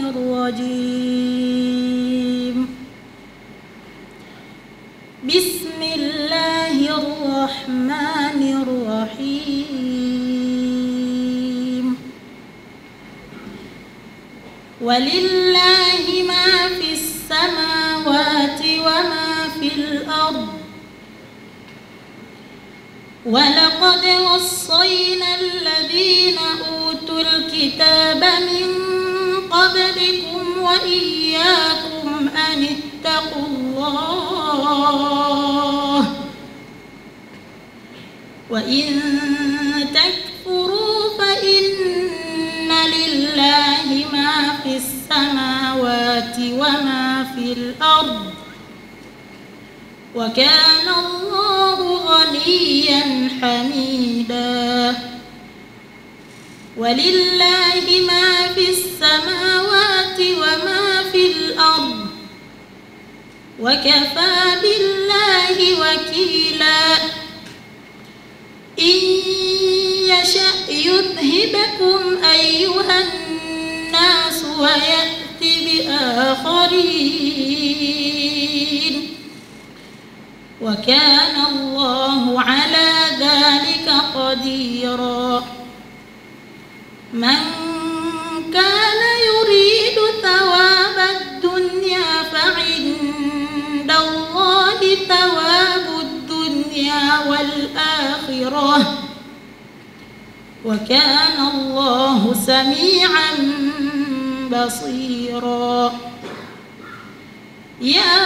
الرجيم. بسم الله الرحمن الرحيم. ولله ما في السماوات وما في الأرض ولقد وصينا الذين أوتوا الكتاب من قبلكم وإياكم أن اتقوا الله وإن تكفروا فإن لله ما في السماوات وما في الأرض وكان الله غنيا حميدا. ولله ما في السماوات وما في الأرض وكفى بالله وكيلا. إن يشأ يذهبكم أيها الناس ويأتي بآخرين وكان الله على ذلك قديرا. من كان يريد ثواب الدنيا فعند الله ثواب الدنيا والآخرة وكان الله سميعا بصيرا. يا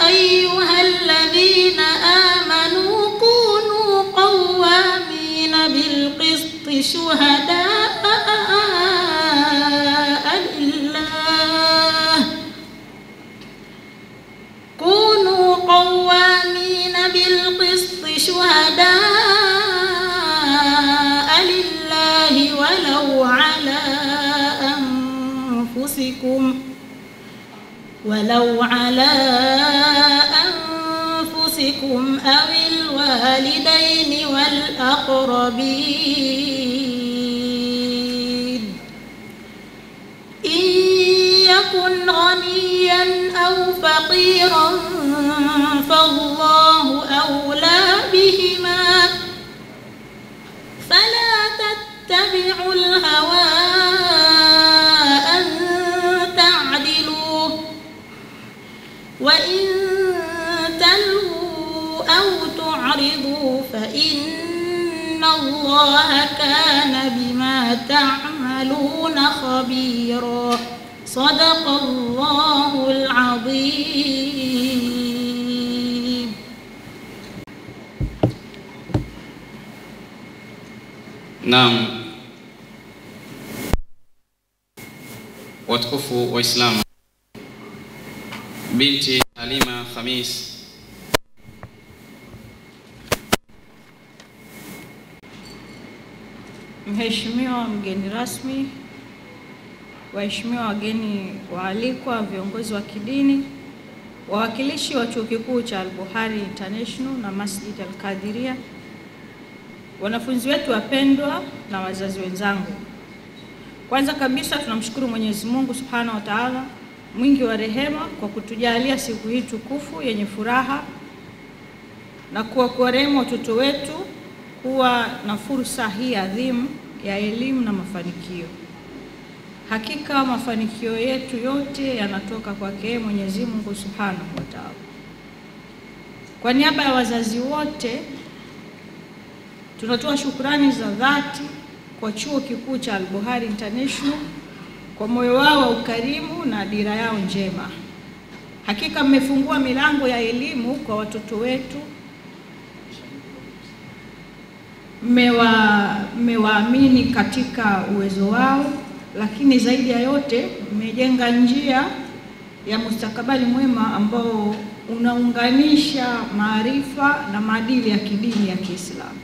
أيها الذين آمنوا كونوا قوامين بالقسط شهداء لله. كونوا قوامين بالقسط شهداء لله ولو على أنفسكم أو الوالدين والأقربين. إن يكن غنيا أو فقيرا فالله أولى بهما فلا تتبعوا الهوى أن تعدلوا وإن تلووا أو تعرضوا فإن الله كان بما تعملون خبيرا. صدق الله العظيم. Naam, watukufu wa Islam, binti Halima Khamis Mheshimiwa mgeni rasmi, waheshimiwa wageni waalikwa, viongozi wa kidini, wawakilishi wa Chuo Kikuu cha Al-Buhari International na Masjid Al-Qadiria, wanafunzi wetu wapendwa na wazazi wenzangu. Kwanza kabisa tunamshukuru Mwenyezi Mungu Subhanahu wa Ta'ala, mwingi wa rehema, kwa kutujalia siku hii tukufu yenye furaha na kuwakaremu watoto wetu kuwa na fursa hii adhimu ya elimu na mafanikio. Hakika mafanikio yetu yote yanatoka kwake Mwenyezi Mungu Subhanahu wa Ta'ala. Kwa niaba ya wazazi wote tunatoa shukrani za dhati kwa Chuo Kikuu cha Al-Buhari International kwa moyo wao wa ukarimu na dira yao njema. Hakika mmefungua milango ya elimu kwa watoto wetu, mmewaamini katika uwezo wao, lakini zaidi ya yote mmejenga njia ya mustakabali mwema ambao unaunganisha maarifa na maadili ya kidini ya Kiislamu.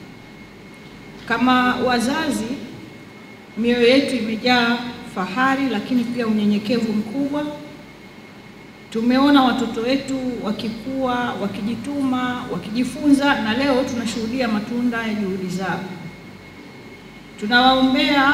Kama wazazi, mioyo yetu imejaa fahari lakini pia unyenyekevu mkubwa. Tumeona watoto wetu wakikua, wakijituma, wakijifunza, na leo tunashuhudia matunda ya juhudi zao. Tunawaombea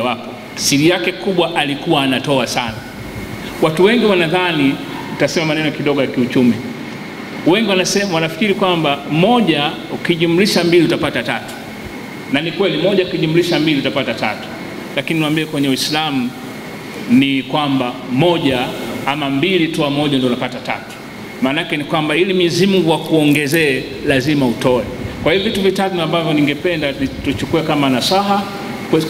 mojawapo. Siri yake kubwa, alikuwa anatoa sana. Watu wengi wanadhani, nitasema maneno kidogo ya kiuchumi, wengi wanafikiri kwamba 1 ukijumlisha 2 utapata 3, na ni kweli 1 ukijumlisha 2 utapata 3, lakini niwaambie kwenye Uislamu ni kwamba 1 ama 2 toa 1 ndio unapata 3. Maana yake ni kwamba ili Mwenyezi Mungu akuongezee lazima utoe. Kwa hiyo vitu vitatu ambavyo ningependa tuchukue kama nasaha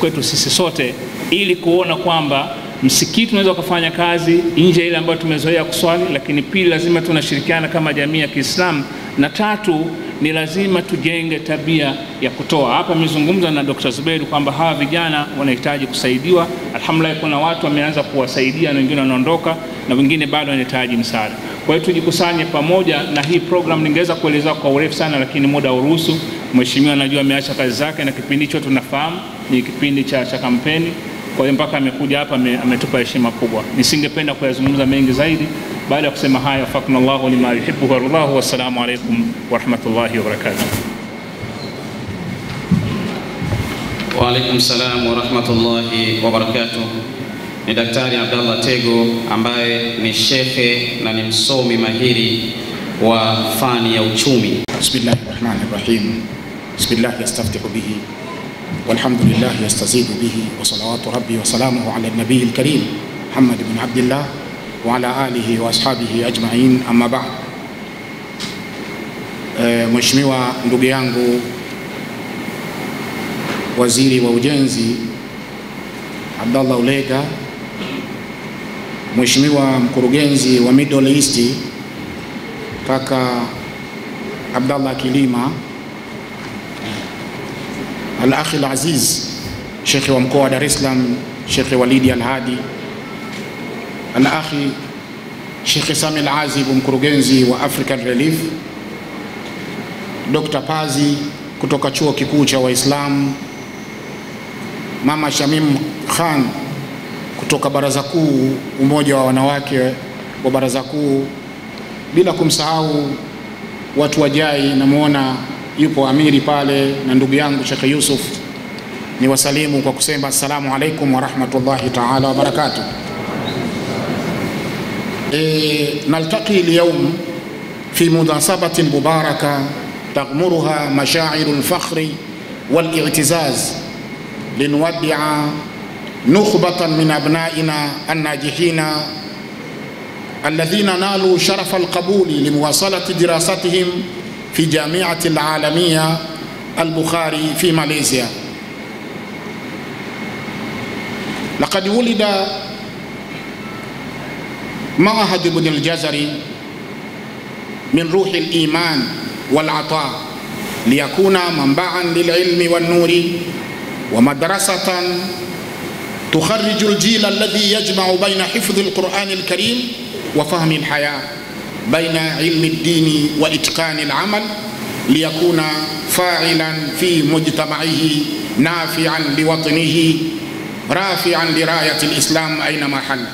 kwetu sisi sote, ili kuona kwamba msikiti unaweza kufanya kazi nje ile ambayo tumezoea kuswali, lakini pili, lazima tunashirikiana kama jamii ya Kiislamu, na tatu ni lazima tujenge tabia ya kutoa. Hapa nimezungumza na Dr. Zuberi kwamba hawa vijana wanahitaji kusaidiwa. Alhamdulillah, kuna watu wameanza kuwasaidia na wengine wanaondoka na wengine bado wanahitaji msaada. Kwa hiyo tujikusanye pamoja, na hii program ningeweza kueleza kwa urefu sana, lakini muda uruhusu. Mheshimiwa najua ameacha kazi zake, na kipindi hicho tunafahamu ni kipindi cha kampeni. Kwa hiyo mpaka amekuja hapa ametupa heshima kubwa. Nisingependa kuyazungumza mengi zaidi. Baada ya kusema haya, fakunallahu lima yuhibbu wa yardahu. Wassalamu alaykum wa rahmatullahi wa barakatuh. Wa alaykum salam wa rahmatullahi wa barakatuh. Ni Daktari Abdallah Tego ambaye ni shekhe na ni msomi mahiri wa fani ya uchumi. Bismillahirrahmanirrahim. Bismillah yastaftihu bihi walhamdulillah yastazidu bihi wa salawatu rabbi wa salamuhu ala nabiyil karim Muhammad ibn Abdullah wa ala alihi wa ashabihi ajma'in, amma ba'd. Mheshimiwa ndugu yangu Waziri wa Ujenzi Abdallah Ulega, Mheshimiwa Mkurugenzi wa Middle East kaka Abdallah Kilima, Al-Akhi Al-Aziz Shekhi wa mkoa wa Dar es Salaam Shekhi Walidi Al-Hadi, Al-Akhi Shekhi Sami Al-Azib Mkurugenzi wa African Relief, Dr. Pazi kutoka Chuo Kikuu cha Waislamu, Mama Shamim Khan kutoka Baraza Kuu, umoja wa wanawake wa Baraza Kuu, bila kumsahau watu wajai. Namuona yupo amiri pale na ndugu yangu Sheikh Yusuf. Ni wasalimu kwa kusema assalamu alaikum wa rahmatullahi ta'ala wa barakatuh. Naltaqi al-yawm fi munasabatin mubaraka taghmuruha mashaa'irul fakhri wal i'tizaz linwaddi'a nukhbatan min abna'ina an-najihina alladhina nalu sharafa al-qabuli limuwasalati dirasatihim في جامعة العالمية البخاري في ماليزيا. لقد ولد معهد ابن الجزري من روح الإيمان والعطاء ليكون منبعا للعلم والنور ومدرسة تخرج الجيل الذي يجمع بين حفظ القرآن الكريم وفهم الحياة، بين علم الدين وإتقان العمل، ليكون فاعلا في مجتمعه نافعا لوطنه رافعا لراية الإسلام أينما حل.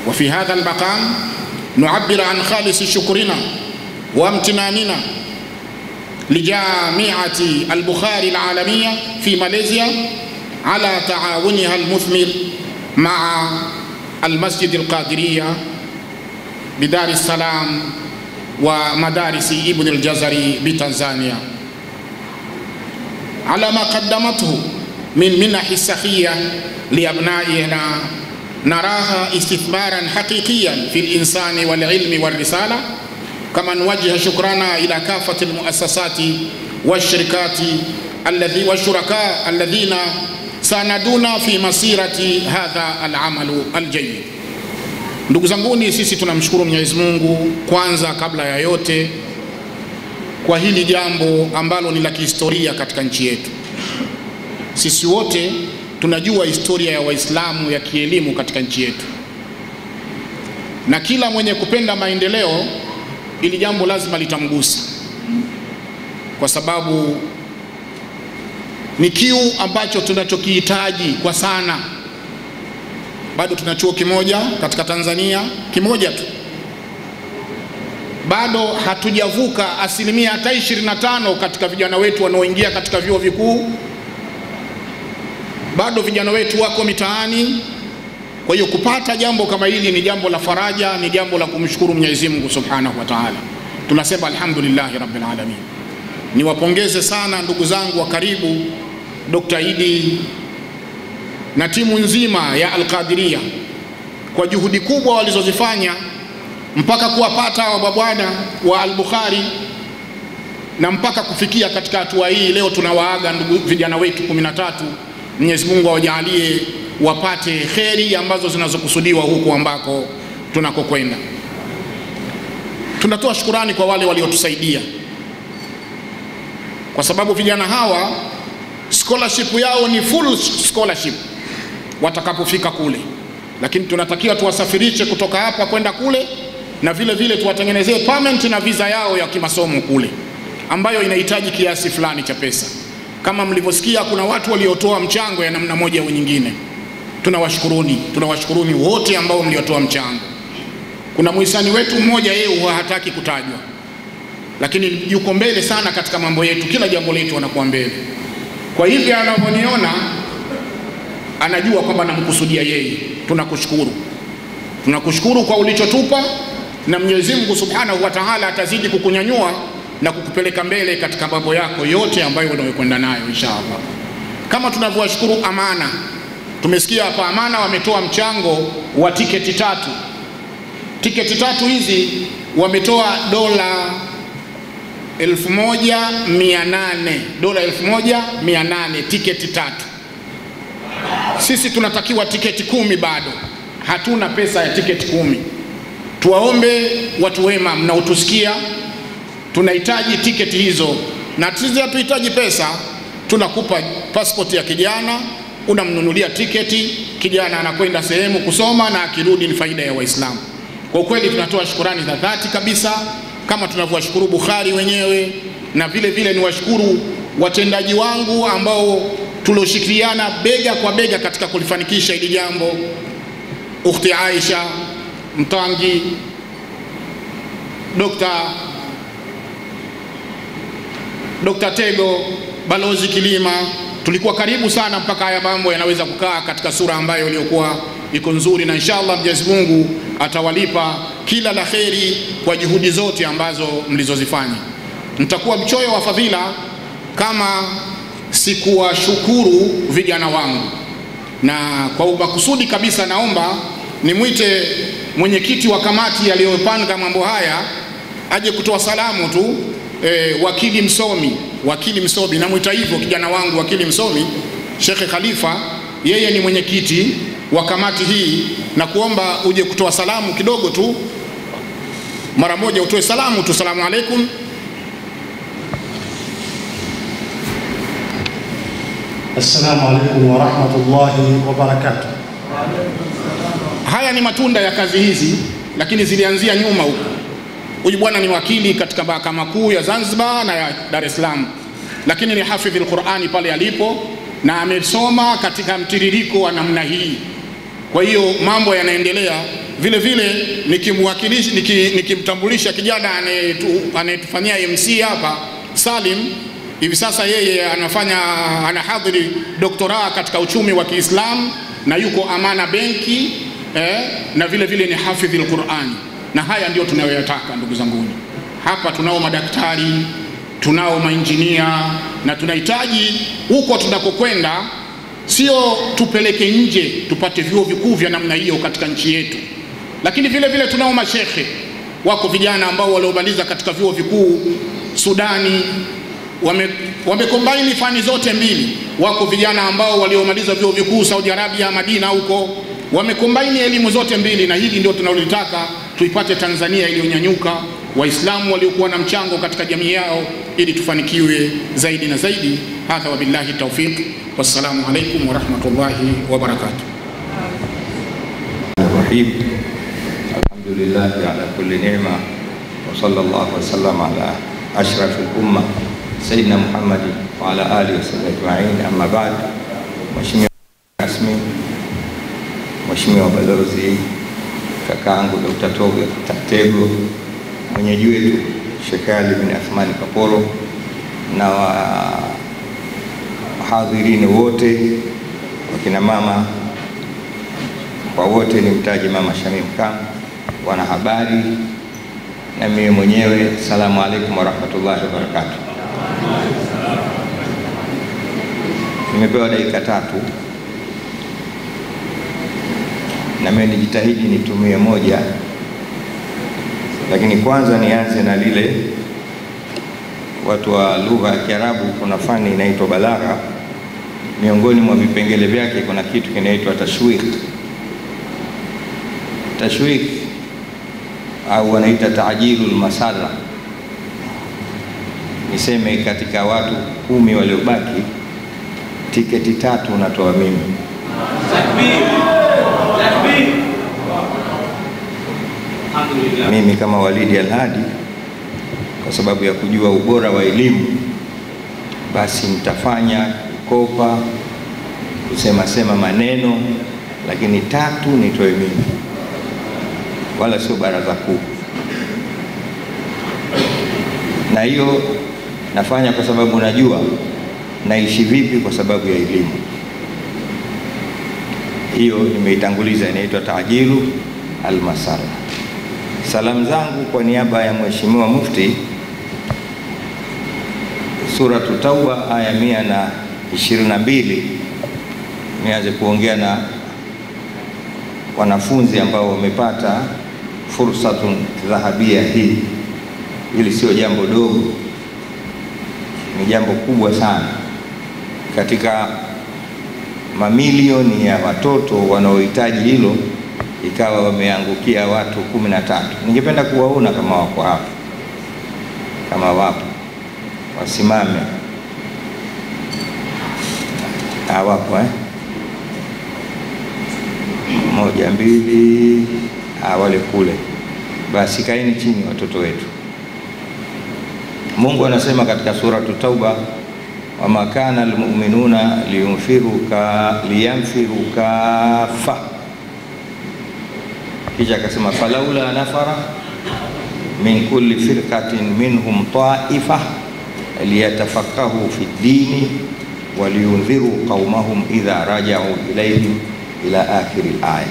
وفي هذا المقام نعبر عن خالص شكرنا وامتناننا لجامعة البخاري العالمية في ماليزيا على تعاونها المثمر مع المسجد القادرية بدار السلام ومدارس ابن الجزري بتنزانيا، على ما قدمته من منح السخية لأبنائنا، نراها استثمارا حقيقيا في الإنسان والعلم والرسالة. كما نوجه شكرنا إلى كافة المؤسسات والشركات والشركاء الذين ساندونا في مسيرة هذا العمل الجيد. Ndugu zanguni, sisi tunamshukuru Mwenyezi Mungu kwanza kabla ya yote kwa hili jambo ambalo ni la kihistoria katika nchi yetu. Sisi wote tunajua historia ya Waislamu ya kielimu katika nchi yetu, na kila mwenye kupenda maendeleo ili jambo lazima litamgusa, kwa sababu ni kiu ambacho tunachokihitaji kwa sana. Bado tuna chuo kimoja katika Tanzania, kimoja tu. Bado hatujavuka asilimia hata 25 katika vijana wetu wanaoingia katika vyuo vikuu. bado vijana wetu wako mitaani. Kwa hiyo kupata jambo kama hili ni jambo la faraja, ni jambo la kumshukuru Mwenyezi Mungu Subhanahu wa Ta'ala. Tunasema alhamdulillahi rabbil alamin. Niwapongeze sana ndugu zangu wa karibu, Dr. Idi na timu nzima ya Al-Qadiriyya kwa juhudi kubwa walizozifanya mpaka kuwapata wabwana wa Al-Bukhari na mpaka kufikia katika hatua hii. Leo tunawaaga ndugu vijana wetu 13. Mwenyezi Mungu awajalie wapate kheri ambazo zinazokusudiwa huko ambako tunakokwenda. Tunatoa shukurani kwa wale waliotusaidia, kwa sababu vijana hawa scholarship yao ni full scholarship watakapofika kule, lakini tunatakiwa tuwasafirishe kutoka hapa kwenda kule, na vile vile tuwatengenezee permanent na visa yao ya kimasomo kule, ambayo inahitaji kiasi fulani cha pesa. Kama mlivyosikia, kuna watu waliotoa mchango ya namna moja au nyingine. Tunawashukuruni wote ambao mliotoa mchango. Kuna muhisani wetu mmoja, yeye hataki kutajwa, lakini yuko mbele sana katika mambo yetu, kila jambo letu anakuwa mbele. Kwa hivyo anavyoniona anajua kwamba namkusudia yeye. Tunakushukuru kwa ulichotupa, na Mwenyezi Mungu Subhanahu wa Ta'ala atazidi kukunyanyua na kukupeleka mbele katika mambo yako yote ambayo unayokwenda nayo inshallah. Kama tunavyowashukuru Amana, tumesikia hapa Amana wametoa mchango wa tiketi 3. Tiketi 3 hizi wametoa dola 1800, dola 1800 tiketi 3. Sisi tunatakiwa tiketi 10 bado. Hatuna pesa ya tiketi 10. Tuwaombe watu wema mnaotusikia, tunahitaji tiketi hizo, na sisi hatuhitaji pesa. Tunakupa passport ya kijana, unamnunulia tiketi, kijana anakwenda sehemu kusoma na akirudi ni faida ya Waislamu. Kwa kweli tunatoa shukrani za dhati kabisa, kama tunavyowashukuru Bukhari wenyewe, na vile vile ni washukuru watendaji wangu ambao tuloshirikiana bega kwa bega katika kulifanikisha hili jambo. Ukhti Aisha Mtangi, Dr. Tego, Balozi Kilima, tulikuwa karibu sana mpaka haya mambo yanaweza kukaa katika sura ambayo iliyokuwa iko nzuri, na inshallah Mwenyezi Mungu atawalipa kila la kheri kwa juhudi zote ambazo mlizozifanya. Nitakuwa mchoyo wa fadhila kama sikuwashukuru vijana wangu, na kwa makusudi kabisa naomba nimwite mwenyekiti wa kamati aliyopanga mambo haya aje kutoa salamu tu. Wakili msomi, namuita hivyo kijana wangu wakili msomi, Sheikh Khalifa, yeye ni mwenyekiti wa kamati hii, na kuomba uje kutoa salamu kidogo tu, mara moja utoe salamu tu. Salamu alaikum. Assalamu alaikum wa rahmatullahi wa barakatuh. Haya ni matunda ya kazi hizi, lakini zilianzia nyuma huko. Huyu bwana ni wakili katika mahakama kuu ya Zanzibar na ya Dar es Salaam, lakini ni hafidhi al-Qur'ani pale alipo, na amesoma katika mtiririko wa namna hii. Kwa hiyo mambo yanaendelea. Vile vile nikimtambulisha kijana anayetufanyia MC hapa, Salim, hivi sasa yeye anahadhiri doktora katika uchumi wa Kiislamu na yuko Amana Benki, na vile vile ni hafidhi al-Qur'ani. Na haya ndio tunayoyataka ndugu zangu. Hapa tunao madaktari, tunao mainjinia, na tunahitaji huko tunakokwenda sio tupeleke nje tupate vyuo vikuu vya namna hiyo katika nchi yetu, lakini vile vile tunao mashekhe, wako vijana ambao waliomaliza katika vyuo vikuu Sudani, wamecombine fani zote mbili. Wako vijana ambao waliomaliza vyuo vikuu Saudi Arabia, Madina huko, wamecombine elimu zote mbili, na hili ndio tunalotaka tuipate Tanzania iliyonyanyuka, Waislamu waliokuwa na mchango katika jamii yao, ili tufanikiwe zaidi na zaidi. Hadha wa billahi tawfiq, wassalamu alaikum wa rahmatullahi wa barakatuh. Rahim. Alhamdulillah ala kulli ni'ma wa sallallahu wa sallam ala ashrafil umma sayyidina Muhammad wa ala alihi wa sahbihi ajma'in. Amma ba'd. Mheshimiwa rasmi, Mheshimiwa Balozi kakaangu Dr. Tego, mwenyeji wetu Sheikh Ali bin Athmani Kapolo, na wahadhirini wote wakina mama, kwa wote nimtaje Mama Shamim Kam, wanahabari na mimi mwenyewe. Assalamu alaikum warahmatullahi wabarakatuh. Nimepewa dakika 3 na mimi nijitahidi nitumie moja, lakini kwanza nianze na lile, watu wa lugha ya Kiarabu kuna fani inaitwa balagha. Miongoni mwa vipengele vyake kuna kitu kinaitwa tashwik. Tashwik au wanaita ta'jilul masala. Niseme katika watu 10 waliobaki, tiketi 3 natoa mimi. Mimi kama Walidi Al-Hadi, kwa sababu ya kujua ubora wa elimu, basi nitafanya kukopa, kusema maneno, lakini 3 nitoe mimi, wala sio baraza kuu. Na hiyo nafanya kwa sababu najua naishi vipi kwa sababu ya elimu. Hiyo nimeitanguliza, inaitwa ta'jilu al-masala. Salamu zangu kwa niaba ya Mheshimiwa Mufti, Suratu Tauba aya 122. Nianze kuongea na wanafunzi ambao wamepata fursatun dhahabia hii. Hili sio jambo dogo, ni jambo kubwa sana katika mamilioni ya watoto wanaohitaji hilo, ikawa wameangukia watu 13. Ningependa kuwaona kama wako hapa, kama wapo wasimame. Hawapo moja, mbili, wale kule. Basi kaeni chini watoto wetu. Mungu anasema katika suratu Tauba, wama kana almu'minuna liyanfiru kafa. Kisha akasema falaula nafara min kulli firqatin minhum ta'ifa liyatafaqahu fi ddini waliyundhiru qaumahum idha raja'u ilayhim ila akhir al-aya.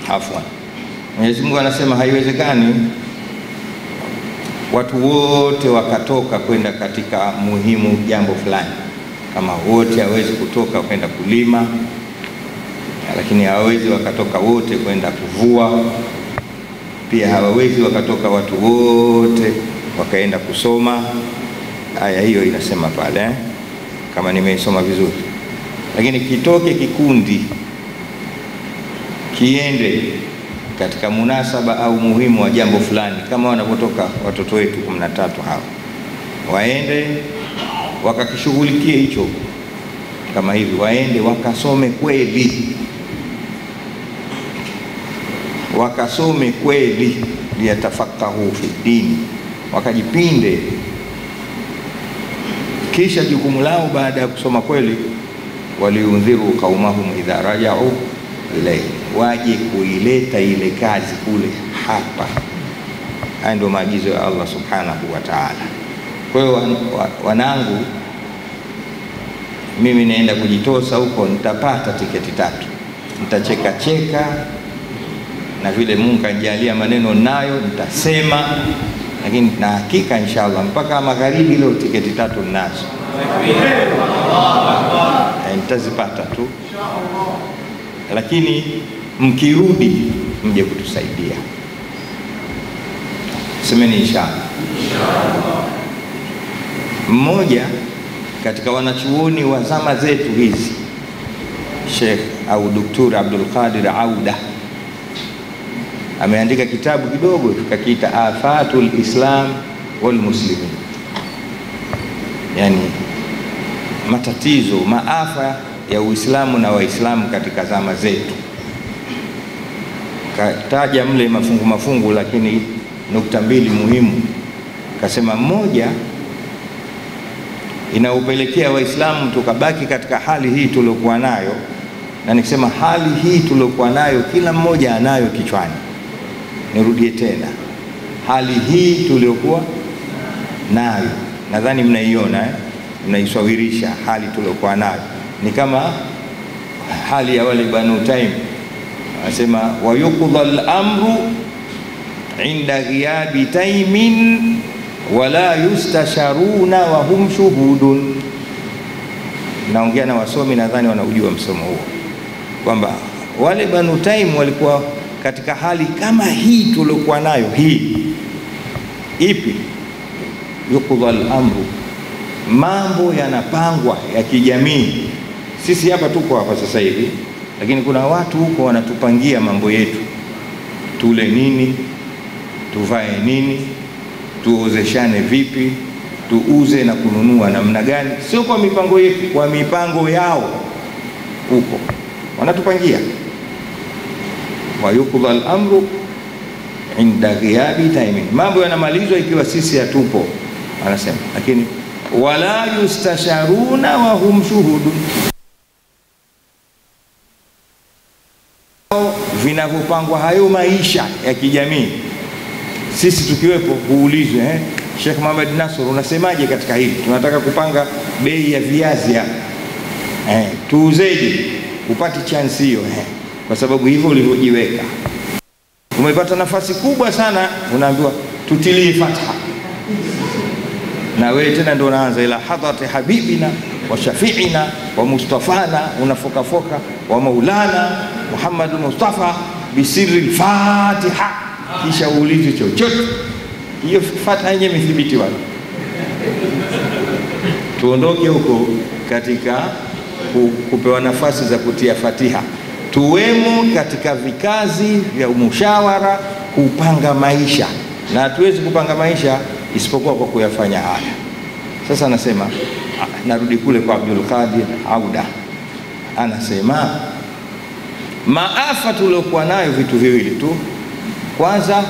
Afwan. Mwenyezi Mungu anasema haiwezekani watu wote wakatoka kwenda katika muhimu jambo fulani. Kama wote hawezi kutoka kwenda kulima, lakini hawawezi wakatoka wote kwenda kuvua, pia hawawezi wakatoka watu wote wakaenda kusoma. Aya hiyo inasema pale, kama nimeisoma vizuri. Lakini kitoke kikundi kiende katika munasaba au muhimu wa jambo fulani, kama wanapotoka watoto wetu 13 hao, waende wakakishughulikie hicho. Kama hivi waende wakasome kweli, wakasome kweli, liyatafaqahu fi dini, wakajipinde. Kisha jukumu lao baada ya kusoma kweli, waliundhiru qaumahum idha raja'u ilayhi, waje kuileta ile kazi kule hapa. Haya ndio maagizo ya Allah subhanahu wa ta'ala. Kwa hiyo wanangu, mimi naenda kujitosa huko, nitapata tiketi 3, nitacheka na vile Mungu anijalia maneno nayo nitasema, lakini na hakika inshallah mpaka magharibi leo tiketi 3 ninazo. Nitazipata tu, lakini mkirudi mje kutusaidia. Semeni inshallah. Mmoja katika wanachuoni wa zama zetu hizi, Sheikh au Dr. Abdul Qadir Auda, ameandika kitabu kidogo tukakiita Afatul Islam wal Muslimin, yani matatizo, maafa ya Uislamu na Waislamu katika zama zetu. Kataja mle mafungu, lakini nukta 2 muhimu. Kasema moja, inaupelekea Waislamu tukabaki katika hali hii tuliokuwa nayo, na nikisema hali hii tuliokuwa nayo kila mmoja anayo kichwani. Nirudie tena, hali hii tuliokuwa nayo, nadhani mnaiona mnaiswawirisha hali tuliokuwa nayo. ni kama hali ya wale Banu Taim. Anasema wayuqdha al-amru inda ghiyabi taimin wala yustasharuna wa hum shuhudun. Naongea na wasomi, nadhani wanaujua msomo huo, kwamba wale Banu Taim walikuwa katika hali kama hii tuliokuwa nayo. Hii ipi? Yuqdha al-amru, mambo yanapangwa ya kijamii. Sisi hapa tuko hapa sasa hivi, lakini kuna watu huko wanatupangia mambo yetu, tule nini, tuvae nini, tuozeshane vipi, tuuze na kununua namna gani. Sio kwa mipango yetu, kwa mipango yao huko wanatupangia. Wa yuqdha al-amru inda ghiyabi taimin, mambo yanamalizwa ikiwa sisi hatupo, anasema. Lakini wala yustasharuna wa hum shuhudun, vinavyopangwa hayo maisha ya kijamii, sisi tukiwepo huulizwe, Sheikh Muhammad Nasr, unasemaje katika hili? Tunataka kupanga bei ya viazi hapa, tuuzeje? Upati chance hiyo, kwa sababu hivyo ulivyojiweka. Umepata nafasi kubwa sana, unaambiwa tutilie fatha, na wewe tena ndio unaanza ila hadrati habibina wa shafiina wa mustafana, unafoka wa maulana Muhammad Mustafa bisirri al-Fatiha, kisha uulizwe chochote. Hiyo fatha yenyewe imethibiti wapi? Tuondoke huko katika kupewa nafasi za kutia fatiha, tuwemo katika vikazi vya mushawara kupanga maisha, na hatuwezi kupanga maisha isipokuwa kwa kuyafanya haya. Sasa anasema, narudi kule kwa Abdul Qadir Auda, anasema maafa tuliokuwa nayo vitu viwili tu. Kwanza,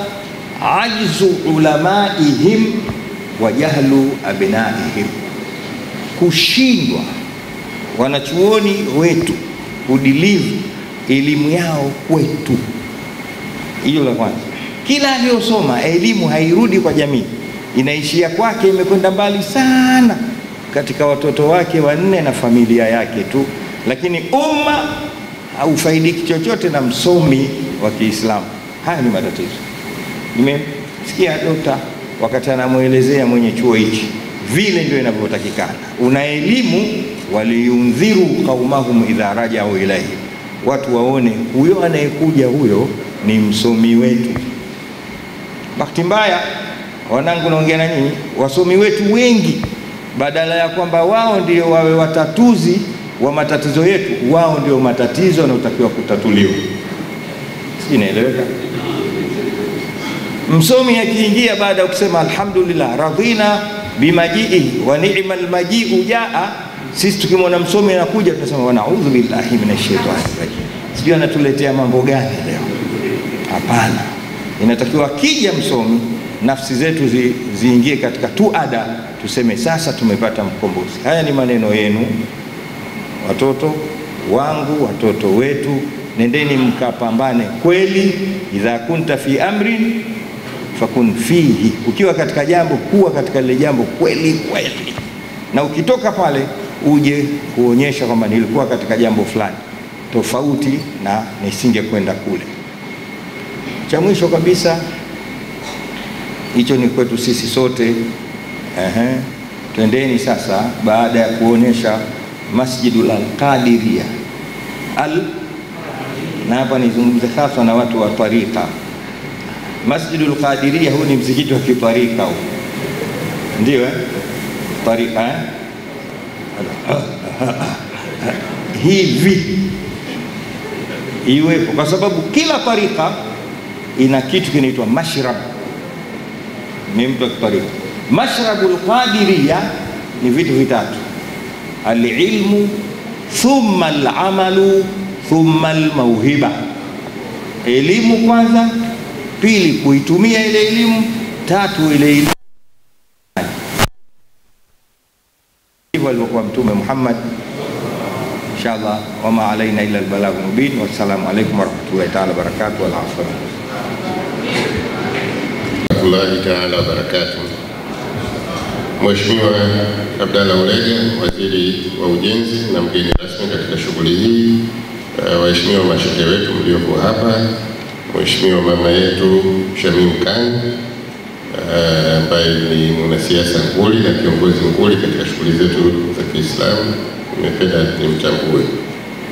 ajzu ulamaihim wa jahlu abnaihim, kushindwa wanachuoni wetu kudilivu elimu yao kwetu. Hiyo la kwanza. Kila aliyosoma elimu hairudi kwa jamii, inaishia kwake, imekwenda mbali sana katika watoto wake wanne na familia yake tu, lakini umma haufaidiki chochote na msomi wa Kiislamu. Haya ni matatizo. Nimesikia dokta wakati anamuelezea mwenye chuo hichi, vile ndio inavyotakikana. Una elimu, waliyundhiru qaumahum idha raja'u ilayhi, watu waone huyo anayekuja huyo ni msomi wetu. Bahati mbaya, wanangu, naongea na nyinyi, wasomi wetu wengi, badala ya kwamba wao ndio wawe watatuzi wa matatizo yetu, wao ndio matatizo yanayotakiwa kutatuliwa. Inaeleweka? Msomi akiingia baada ya kusema alhamdulillah radhina bimajii wa ni'mal maji'u jaa, sisi tukimwona msomi anakuja tunasema wa na'udhu billahi minash shaitani rajim, sijui anatuletea mambo gani leo. Hapana, inatakiwa kija msomi nafsi zetu ziingie katika tuada, tuseme sasa tumepata mkombozi. Haya ni maneno yenu, watoto wangu, watoto wetu, nendeni mkapambane kweli. Idha kunta fi amrin fakun fihi, ukiwa katika jambo kuwa katika lile jambo kweli kweli, na ukitoka pale uje kuonyesha kwamba nilikuwa katika jambo fulani tofauti na nisinge kwenda kule. Cha mwisho kabisa, hicho ni kwetu sisi sote. Twendeni sasa, baada ya kuonyesha Masjidul Al-Qadiriyah na hapa nizungumze hasa na watu wa tarika. Masjidul Qadiriyah huu ni msikiti wa kitarika huu, ndio tarika hivi iwepo, kwa sababu kila tarika ina kitu kinaitwa mashrab. Ni mtu wa tarika. Mashrabul Qadiriyah ni vitu vitatu: al-ilmu thumma al-amalu thumma al-mauhiba. Elimu kwanza, pili kuitumia ile elimu, tatu ile elimu. Hivyo alikuwa Mtume Muhammad. Inshallah, wama alaina illa al-balagh mubin. Wassalamu alaykum warahmatullahi ta'ala wabarakatuh. Wal afwa warahmatullahi ta'ala wabarakatuh. Mheshimiwa Abdalla Ulega, Waziri wa Ujenzi na mgeni rasmi katika shughuli hii. Waheshimiwa mashehe wetu mliopo hapa, Mheshimiwa mama yetu Shamim Khan ambaye ni mwanasiasa nguli na kiongozi nguli katika shughuli zetu za Kiislamu, nimependa nimtambue.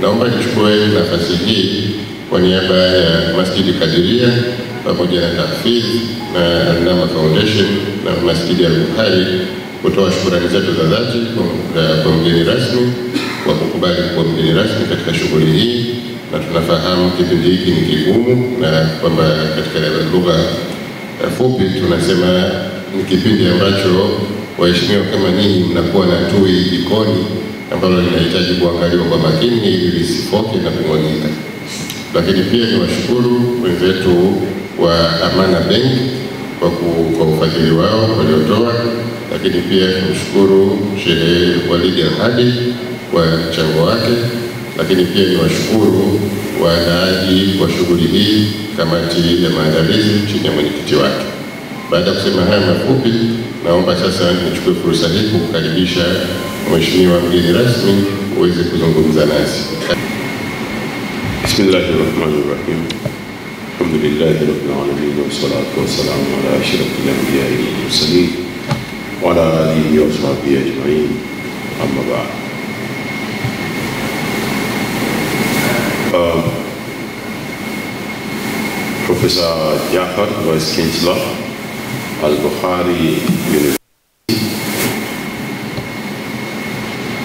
Naomba nichukue nafasi hii kwa niaba ya Masjidi Kadiria pamoja na Tahfidh na Al-Nama Foundation na Masjidi Al-Bukhari kutoa shukrani zetu za dhati kwa mgeni rasmi kwa kukubali kuwa mgeni rasmi katika shughuli hii, na tunafahamu kipindi hiki ni kigumu na kwamba katika lugha fupi tunasema ni kipindi ambacho waheshimiwa kama nyinyi mnakuwa na tui jikoni ambalo linahitaji kuangaliwa kwa makini ili lisifoke na kumwagika. Lakini pia ni washukuru wenzetu wa Amana Bank kwa ufadhili wao waliotoa, lakini pia tumshukuru Sheikh Walid Al-Hadi kwa mchango wake, lakini pia ni washukuru waandaaji wa shughuli hii, kamati ya maandalizi chini ya mwenyekiti wake. Baada ya kusema haya mafupi, naomba sasa nichukue fursa hii kukukaribisha Mheshimiwa mgeni rasmi uweze kuzungumza nasi. Bismillahirrahmanirrahim. Alhamdulillahi rabbil alamin wassalatu wassalamu ala ashrafil anbiya'i wal mursalin wa ala alihi wa sahbihi ajma'in. Amma ba'd. Professor Jafar, Vice Chancellor, Al-Bukhari University,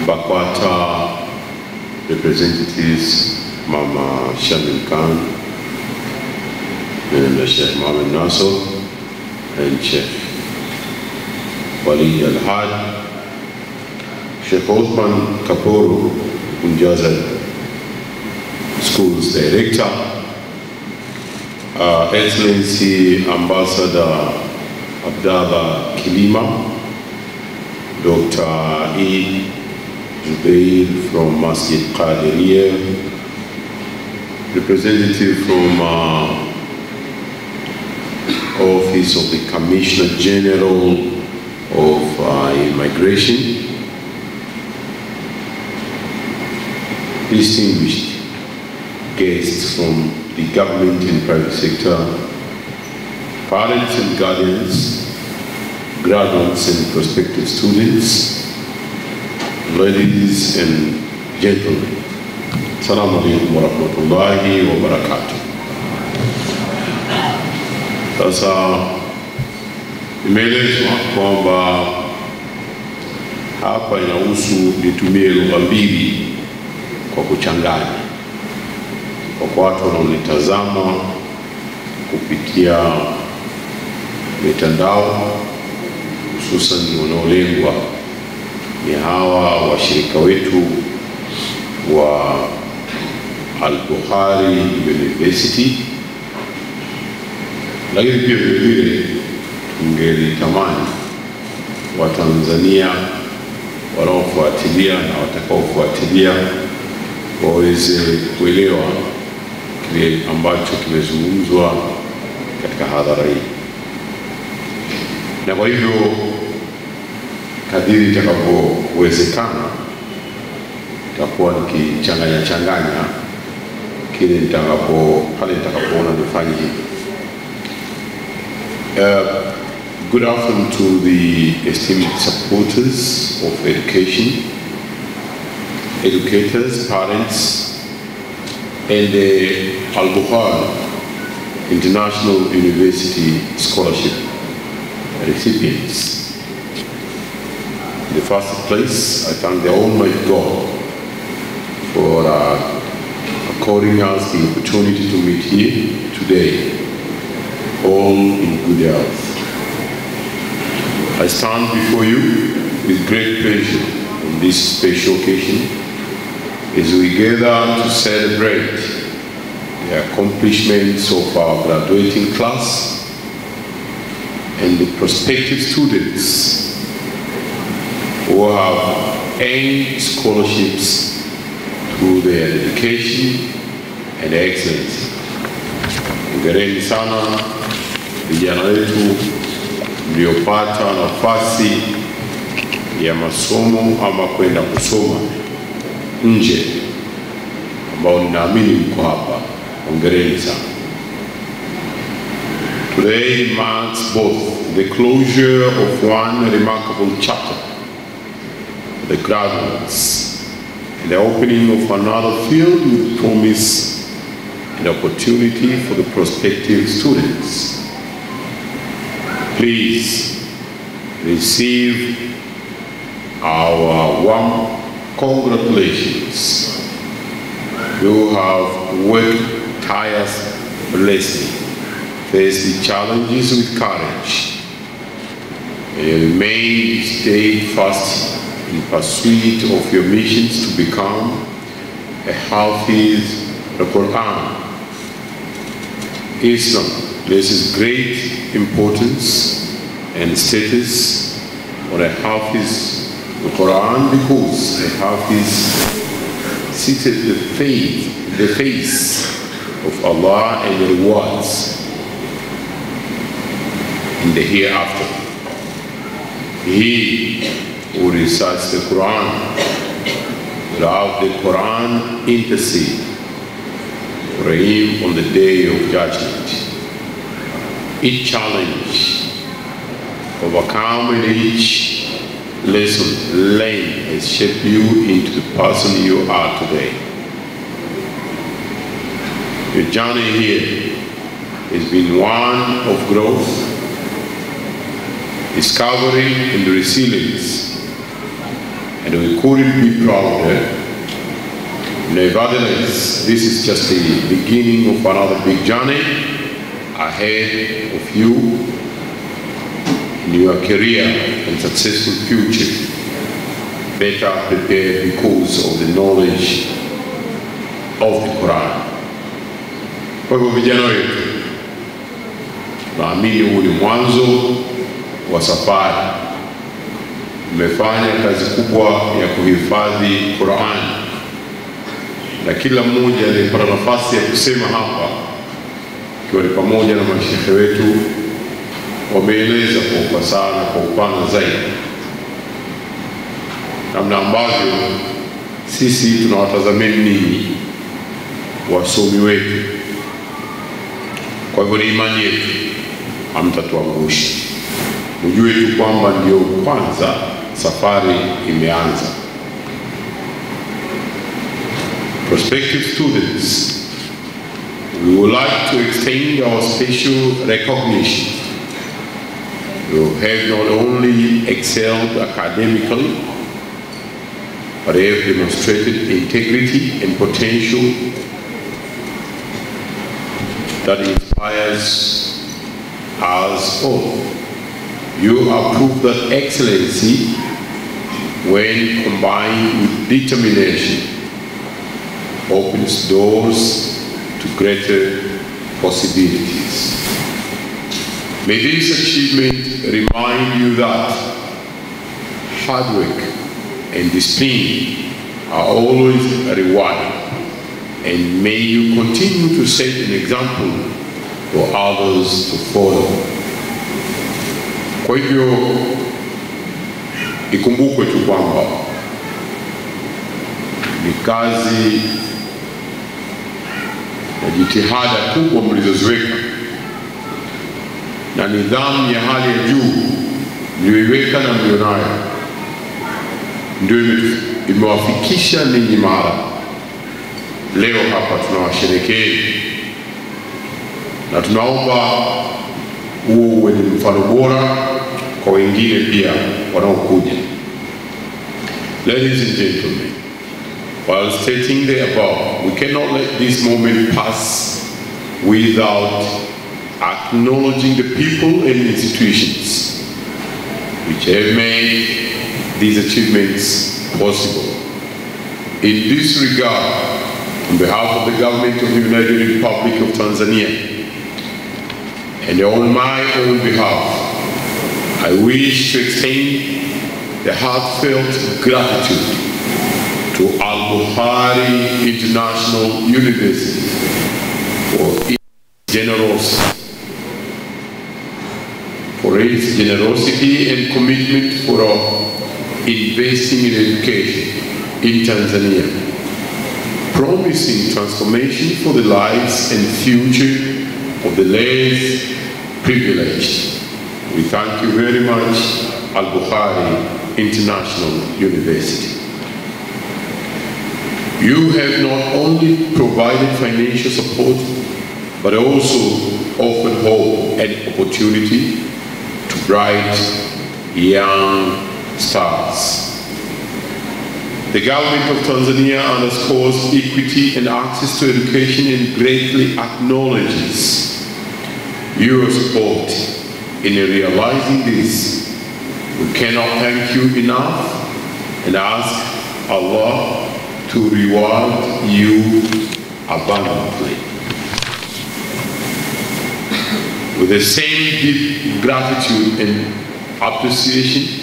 Bakwata representatives, Mama Shamim Khan, and Sheikh Mohammed Nasser, and Sheikh Walid Al-Hadi, Sheikh Osman Kapoor, Unjaza Schools Director, Excellency Ambassador Abdallah Kilima, Dr. Eid Zubair from Masjid Qadiriya, representative from Office of the Commissioner General of Immigration, distinguished guests from the government and private sector, parents and guardians, graduates and prospective students, ladies and gentlemen. Assalamu alaikum wa rahmatullahi wa barakatuh. Sasa imeelezwa kwamba hapa inahusu nitumie lugha mbili kwa kuchanganya kwa watu wanaonitazama kupitia mitandao, hususan wanaolengwa ni hawa washirika wetu wa Al-Bukhari University, lakini pia vile tungelitamani Watanzania wanaofuatilia na watakaofuatilia waweze kuelewa kile ambacho kimezungumzwa katika hadhara hii. Na kwa hivyo kadiri itakapowezekana nitakuwa nikichanganya kile pale nitakapoona nifanye hivi. Good afternoon to the esteemed supporters of education, educators, parents, and the Al-Bukhari International University Scholarship recipients. In the first place, I thank the Almighty God for according us the opportunity to meet here today, all in good health. I stand before you with great pleasure on this special occasion as we gather to celebrate the accomplishments of our graduating class and the prospective students who have earned scholarships through their dedication and excellence. Hongereni sana vijana wetu mliopata nafasi ya masomo ama kwenda kusoma nje ambao ninaamini mko hapa, hongereni sana. Today marks both the closure of one remarkable chapter, the graduates, and the opening of another filled with promise and opportunity for the prospective students. Please receive our warm congratulations. You have worked tirelessly, faced the challenges with courage, and you remain steadfast in pursuit of your missions to become a Hafiz al-Quran. Islam places great importance and status on a Hafiz al-Quran because a Hafiz seated the face of Allah and the rewards in the hereafter. He who recites the Quran without the Quran intercede for him on the day of judgment. Each challenge overcome and each lesson learned has shaped you into the person you are today. Your journey here has been one of growth, discovery, and resilience, and we couldn't be prouder. Nevertheless, this is just the beginning of another big journey ahead of you in your career and successful future, better prepared because of the knowledge of the Quran. Kwa hivyo vijana wetu, naamini huu ni mwanzo wa safari. Mmefanya kazi kubwa ya kuhifadhi Quran, na kila mmoja aliyepata nafasi ya kusema hapa, ikiwa ni pamoja na mashehe wetu, wameeleza kwa ufasaha na kwa upana zaidi namna ambavyo sisi tunawatazameni ninyi wasomi wetu. Kwa hivyo ni imani yetu hamtatuangusha. Mjue tu kwamba ndio kwanza safari imeanza. Prospective students, we would like to extend our special recognition. You have not only excelled academically, but have demonstrated integrity and potential that inspires us all. You are proof that excellency, when combined with determination, opens doors to greater possibilities. May this achievement remind you that hard work and discipline are always rewarded, and may you continue to set an example for others to follow. Kwa hivyo ikumbukwe tu kwamba ni kazi na jitihada kubwa mlizoziweka na nidhamu ya hali ya juu mlioiweka na mlionayo ndio imewafikisha ninyi mara leo hapa tunawasherehekea, na tunaomba uwe ni mfano bora kwa wengine pia wanaokuja. Ladies and gentlemen, while stating the above, we cannot let this moment pass without acknowledging the people and institutions which have made these achievements possible. In this regard, on behalf of the government of the United Republic of Tanzania, and on my own behalf, I wish to extend the heartfelt gratitude to Al-Bukhari International University for its generosity and commitment for investing in education in Tanzania. promising transformation for the lives and future of the less privileged. We thank you very much, Al-Bukhari International University. You have not only provided financial support, but also offered hope and opportunity to bright young stars. The government of Tanzania underscores equity and access to education and greatly acknowledges your support in realizing this. We cannot thank you enough and ask Allah to reward you abundantly. With the same deep gratitude and appreciation,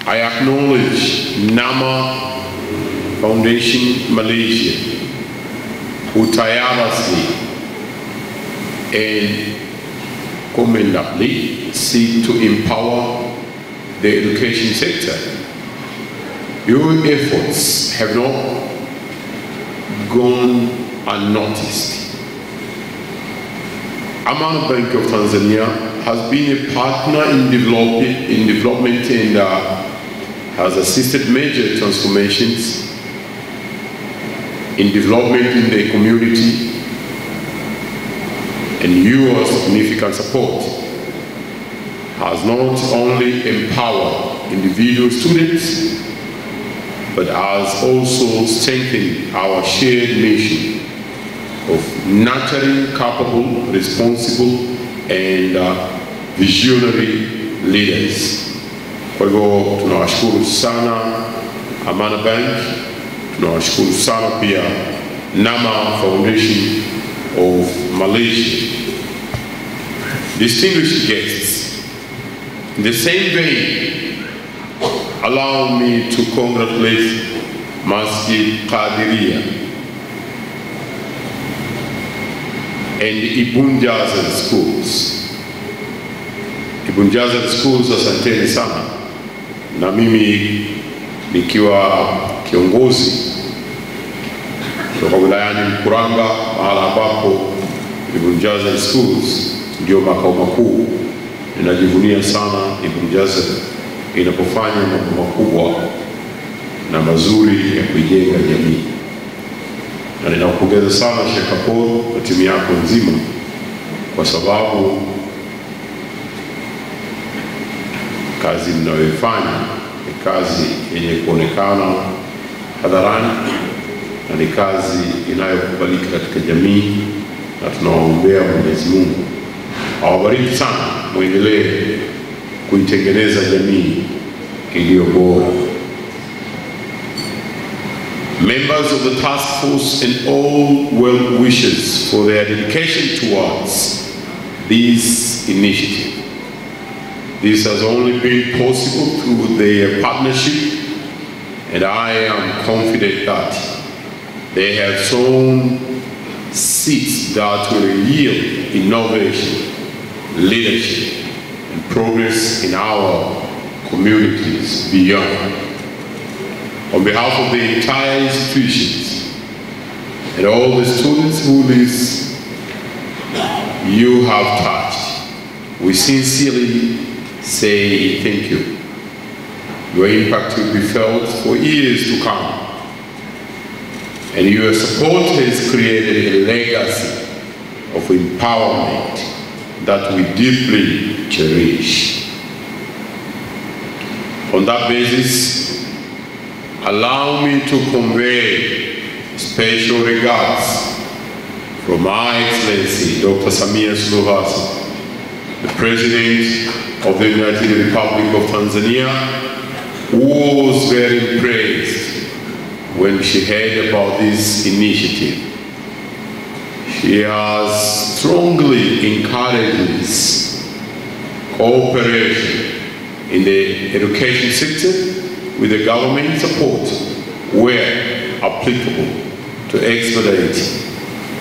I acknowledge Nama Foundation Malaysia, who tirelessly and commendably seek to empower the education sector. Your efforts have not gone unnoticed. Amana Bank of Tanzania has been a partner in development and has assisted major transformations in development in the community, and your significant support has not only empowered individual students, but has also strengthened our shared mission of nurturing capable, responsible, and visionary leaders. Kwa hivyo tunawashukuru sana Amana Bank, tunawashukuru sana pia Nama Foundation of Malaysia. Distinguished guests, in the same vein, allow me to congratulate Masjid Qadiria and Ibunjaza schools. Ibunjaza schools, asanteni sana. Na mimi nikiwa kiongozi kutoka wilayani Mkuranga, mahala ambapo Ibunjaza schools ndio makao makuu, ninajivunia sana Ibunjaza inapofanya mambo makubwa na mazuri ya kujenga jamii. Na ninakupongeza sana Sheikh Kaporo na timu yako nzima, kwa sababu kazi mnayoifanya ni kazi yenye kuonekana hadharani na ni kazi inayokubalika katika jamii, na tunawaombea Mwenyezi Mungu awabariki sana, muendelee kuitengeneza jamii iliyo bora. Members of the task force and all well wishers for their dedication towards this initiative. This has only been possible through their partnership, and I am confident that they have sown seeds that will yield innovation, leadership, and progress in our communities beyond. On behalf of the entire institutions and all the students whose you have touched, we sincerely say thank you. Your impact will be felt for years to come, and your support has created a legacy of empowerment that we deeply cherish. On that basis, allow me to convey special regards from My Excellency Dr. Samia Suluhu Hassan, the President of the United Republic of Tanzania, who was very impressed when she heard about this initiative. She has strongly encouraged cooperation in the education sector with the government support where applicable to expedite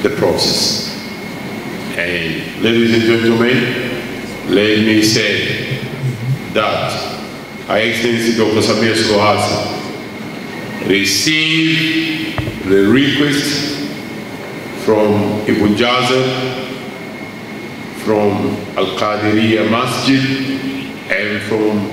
the process. And ladies and gentlemen, let me say that Her Excellency Dr. Samia Suluhu Hassan received the request from Ibn Jazar, from Al-Qadiriyya Masjid, and from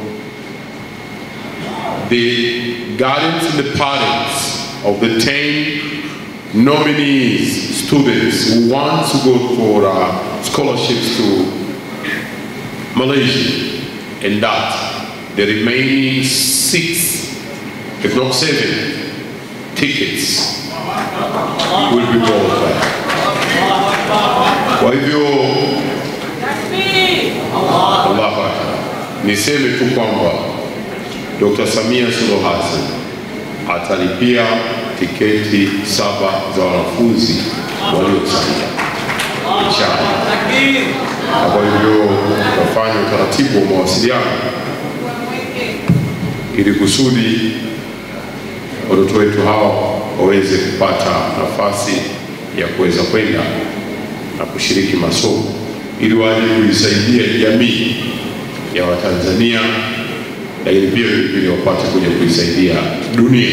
the guardians and the parents of the 10 nominees, students who want to go for scholarships to Malaysia, and that the remaining 6, if not 7, tickets will be bought back. Kwa hivyo Allahu Akbar, niseme tu kwamba Dr. Samia Suluhu Hassan atalipia tiketi 7 za wanafunzi waliosalia. Inshallah. Kwa hivyo tutafanya utaratibu wa mawasiliano ili kusudi watoto wetu hao waweze kupata nafasi ya kuweza kwenda na kushiriki masomo ili waje kuisaidia jamii ya Watanzania, lakini pia ili wapate kuja kuisaidia dunia.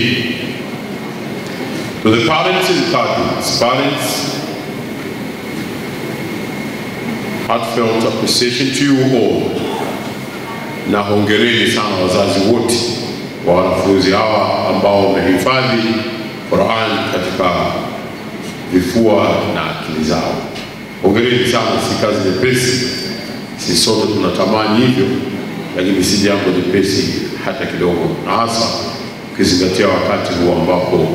To the parents and guardians, heartfelt appreciation to you all, na hongereni sana wazazi wote wa wanafunzi hawa ambao wamehifadhi Qur'an katika vifua na akili zao. Hongereni sana, si kazi nyepesi, si sote tunatamani hivyo, lakini si jambo nyepesi hata kidogo, na hasa ukizingatia wakati huu ambapo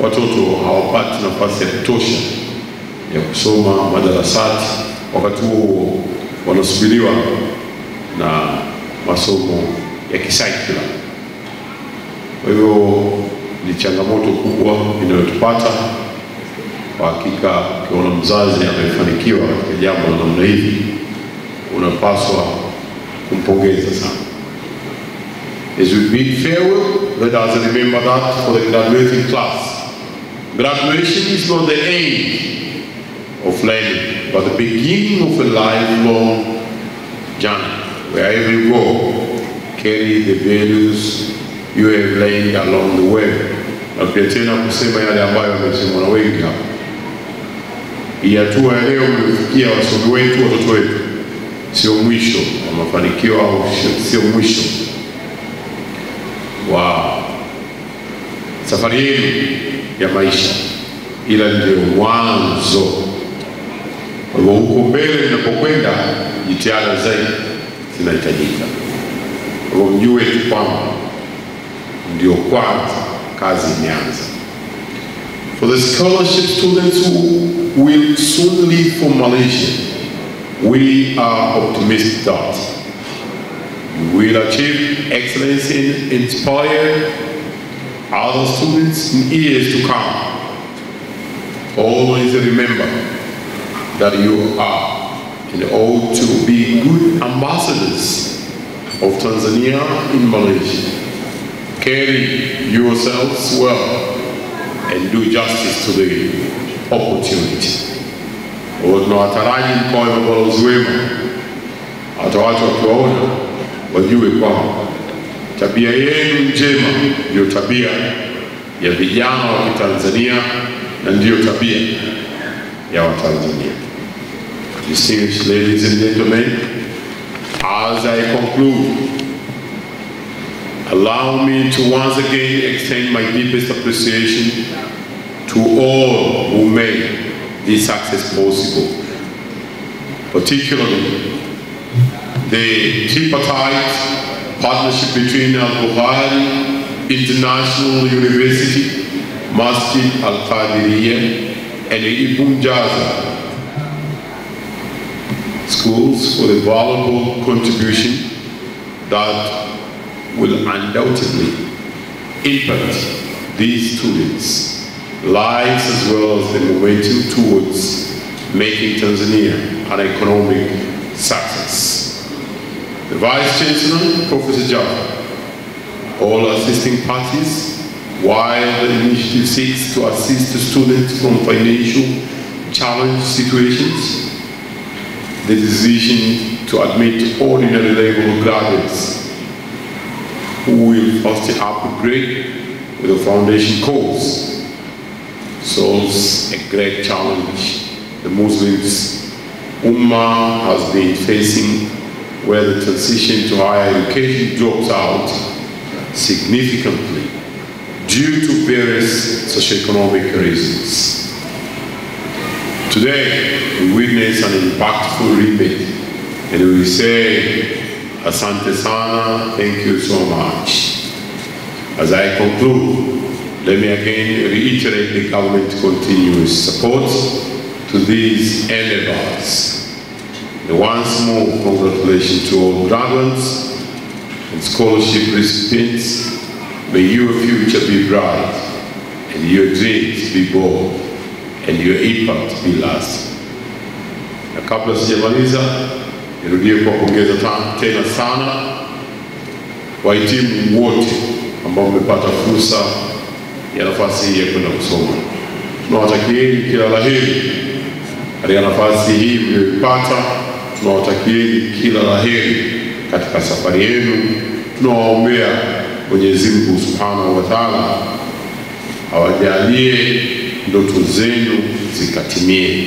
watoto hawapati nafasi ya kutosha ya kusoma madarasati, wakati huo wanasubiriwa na masomo ya kisaikula. Kwa hivyo ni changamoto kubwa inayotupata. Kwa hakika ukiona mzazi amefanikiwa katika jambo la namna hili, unapaswa kumpongeza sana. As we bid farewell, let us remember that for the graduating class, graduation is not the end of learning, but the beginning of a lifelong journey. Wherever you go, carry the values you have learned along the way. Na pia tena kusema yale ambayo wamesemwa na wengi hapa. Hii hatua ya leo mmefikia wasomi wetu, watoto wetu, sio mwisho wa mafanikio au sio mwisho wa safari yenu ya maisha, ila ndio mwanzo. Kwa hivyo huko mbele mnapokwenda, jitihada zaidi zinahitajika. Kwa hivyo mjue tu kwamba ndio kwanza kazi imeanza. For the scholarship students who will soon leave for Malaysia, we are optimistic that you will achieve excellence and inspire other students in years to come. Always remember that you are and ought to be good ambassadors of Tanzania in Malaysia. Carry yourselves well and do justice to the opportunity. Tunawataraji mkawe mabalozi wema, hata watu wakiwaona wajue kwamba tabia yenu njema ndio tabia ya vijana wa Kitanzania na ndio tabia ya Watanzania. Distinguished ladies and gentlemen, as I conclude, allow me to once again extend my deepest appreciation to all who made this success possible, particularly the tripartite partnership between Al-Bukhari International University, Masjid Al-Qadiriyya, and Ibn Jazar schools for the valuable contribution that will undoubtedly impact these students' lives as well as the momentum towards making Tanzania an economic success. The Vice Chancellor, Professor Jaffer, all assisting parties, while the initiative seeks to assist the students from financial challenge situations, the decision to admit ordinary level graduates who will first upgrade with a foundation course solves a great challenge the Muslims Ummah has been facing, where the transition to higher education drops out significantly due to various socioeconomic reasons. Today, we witness an impactful remit, and we say, Asante Sana, thank you so much. As I conclude, let me again reiterate the government's continuous support to these endeavors. And once more, congratulations to all graduates and scholarship recipients. May your future be bright, and your dreams be bold, and your impact be lasting. Na kabla sijamaliza, nirudie kuwapongeza tena sana wahitimu wote ambao wamepata fursa ya nafasi hii ya kwenda kusoma. Tunawatakieni kila laheri katika nafasi hii mliyopata. Tunawatakieni kila laheri katika safari yenu. Tunawaombea Mwenyezi Mungu Subhanahu wa Ta'ala awajalie ndoto zenu zikatimie,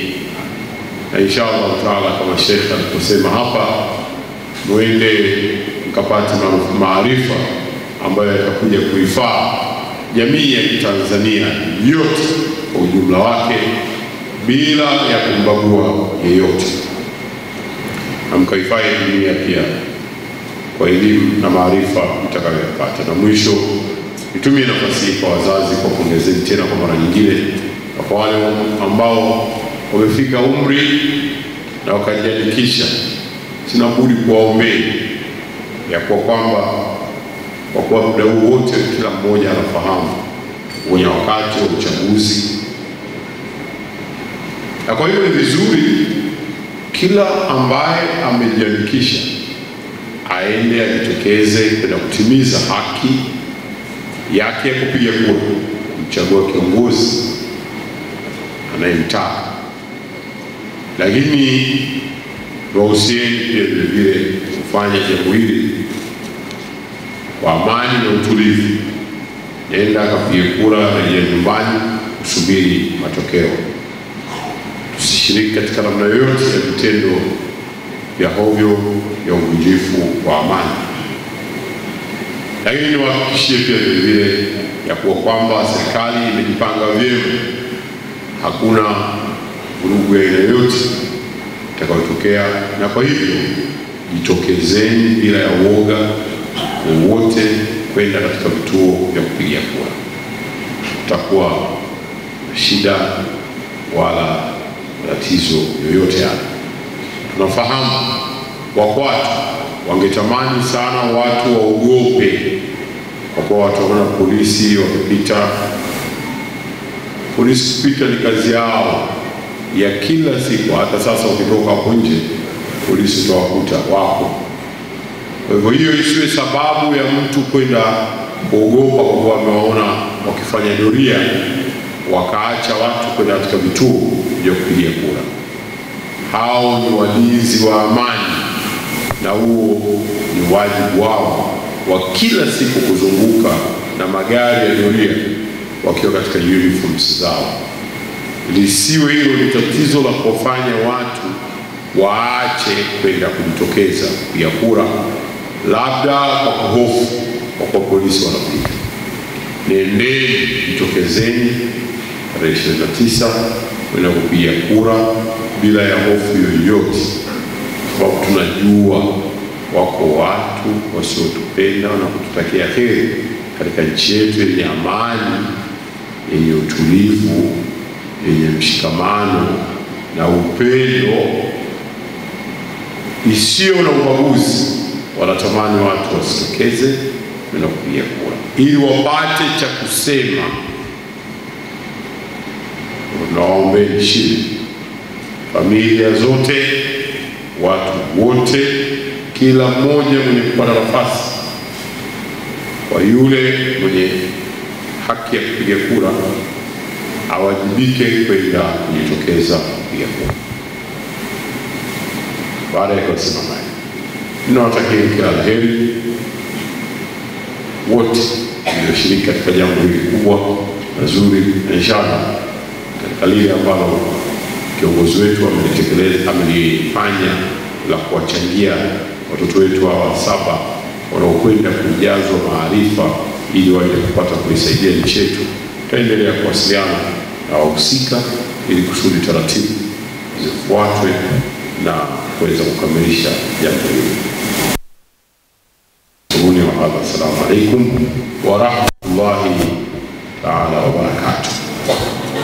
na inshallah Ta'ala kama Sheikh aliposema hapa, muende mkapate maarifa ambayo yatakuja kuifaa jamii ya Tanzania yote kwa ujumla wake bila ya kumbagua yeyote, na mkaifanye dunia pia kwa elimu na maarifa mtakayopata. Na mwisho, nitumie nafasi hii kwa wazazi kwa kuongezeni tena kwa mara nyingine, kwa wale ambao wamefika umri na wakajiandikisha, sina budi kuwaombea ya kwa kwamba kwa kuwa muda huu wote kila mmoja anafahamu kwenye wakati wa uchaguzi, na kwa hiyo ni vizuri kila ambaye amejiandikisha aende ajitokeze kwenda kutimiza haki yake ya kupiga kura, kumchagua kiongozi anayemtaka. Lakini tuwahusieni pia vile vile kufanya jambo hili kwa amani na utulivu. Nenda akapiga kura, rejea nyumbani kusubiri matokeo. Tusishiriki katika namna yoyote ya vitendo vya hovyo ya uvunjifu wa amani. Lakini niwahakikishie pia vile vile ya kuwa kwamba serikali imejipanga vyema. Hakuna vurugu ya aina yoyote itakayotokea, na kwa hivyo jitokezeni bila ya uoga wowote kwenda katika vituo vya kupigia kura. Tutakuwa na shida wala tatizo yoyote hapa. Tunafahamu watu wangetamani sana watu waogope, kwa kuwa watu wana polisi wakipita. Polisi kupita ni kazi yao ya kila siku. Hata sasa ukitoka hapo nje, polisi utawakuta wako. Kwa hivyo hiyo isiwe sababu ya mtu kwenda kuogopa kwa kuwa amewaona wakifanya doria wakaacha watu kwenda katika vituo vya kupigia kura. Hao ni walinzi wa amani, na huo ni wajibu wao wa kila siku kuzunguka na magari ya doria wakiwa katika uniforms zao. Lisiwe hilo ni tatizo la kufanya watu waache kwenda kujitokeza kupiga kura, labda kwa hofu kwa polisi wanapita. Nendeni, jitokezeni tarehe 29 kwenda kupiga kura bila ya hofu yoyote, kwa sababu tunajua wako watu wasiotupenda na kututakia heri katika nchi yetu yenye amani, yenye utulivu, yenye mshikamano na upendo isiyo na ubaguzi. Wanatamani watu wasitokeze kwenda kupiga kura ili wapate cha kusema. Tunawaombeni shida, familia zote, watu wote, kila mmoja mwenye kupata nafasi, kwa yule mwenye haki ya kupiga kura awajibike kwenda kujitokeza kupiga kura. Baada ya kusema haya, ninawatakia kila la heri wote walioshiriki katika jambo hili kubwa na zuri. Inshallah katika lile ambalo kiongozi wetu amelifanya la kuwachangia watoto wetu hawa 7 wanaokwenda kujazwa maarifa ili waje kupata kuisaidia nchi yetu. Tutaendelea kuwasiliana na wahusika ili kusudi taratibu zifuatwe na kuweza kukamilisha jambo hili. Assalamu alaikum wa rahmatullahi ta'ala wa barakatuh.